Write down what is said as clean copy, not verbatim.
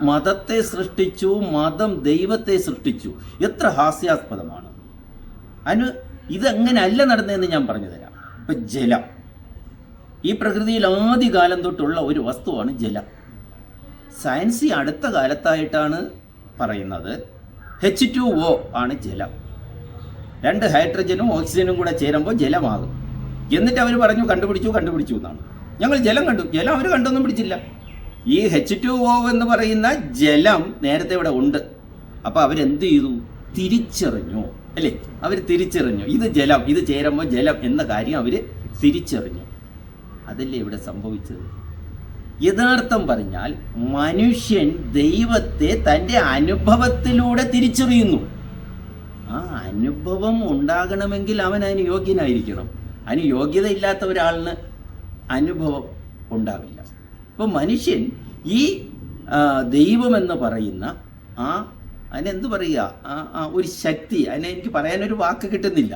മതത്തെ സൃഷ്ടിച്ചു, മതം ദൈവത്തെ സൃഷ്ടിച്ചു. എത്ര ഹാസ്യാസ്പദമാണ്. ഇതങ്ങനെയല്ല നടന്നതെന്ന് ഞാൻ പറഞ്ഞു തരാം. ഇപ്പം ജലം, ഈ പ്രകൃതിയിൽ ആദ്യകാലം തൊട്ടുള്ള ഒരു വസ്തുവാണ് ജലം. സയൻസ് ഈ അടുത്ത കാലത്തായിട്ടാണ് പറയുന്നത് H2O ആണ് ജലം. 2 ഹൈഡ്രജനും ഓക്സിജനും കൂടെ ചേരുമ്പോൾ ജലമാകും. എന്നിട്ട് അവർ പറഞ്ഞു കണ്ടുപിടിച്ചു എന്നാണ്. ഞങ്ങൾ ജലം കണ്ടു. ജലം അവർ കണ്ടൊന്നും പിടിച്ചില്ല. ഈ H2O എന്ന് പറയുന്ന ജലം നേരത്തെ ഇവിടെ ഉണ്ട്. അപ്പോൾ അവരെന്ത് ചെയ്തു? തിരിച്ചറിഞ്ഞു, അല്ലേ? അവർ തിരിച്ചറിഞ്ഞു ഇത് ജലം, ഇത് ചേരുമ്പോൾ ജലം എന്ന കാര്യം അവർ തിരിച്ചറിഞ്ഞു. അതല്ലേ ഇവിടെ സംഭവിച്ചത്. യഥാർത്ഥം പറഞ്ഞാൽ മനുഷ്യൻ ദൈവത്തെ തൻ്റെ അനുഭവത്തിലൂടെ തിരിച്ചറിയുന്നു. ആ അനുഭവം ഉണ്ടാകണമെങ്കിൽ അവൻ അതിന് യോഗ്യനായിരിക്കണം. അതിന് യോഗ്യതയില്ലാത്ത ഒരാളിന് അനുഭവം ഉണ്ടാവില്ല. അപ്പോൾ മനുഷ്യൻ ഈ ദൈവമെന്ന് പറയുന്ന അതിനെന്ത് പറയുക, ഒരു ശക്തി, അതിനെ എനിക്ക് പറയാനൊരു വാക്ക് കിട്ടുന്നില്ല.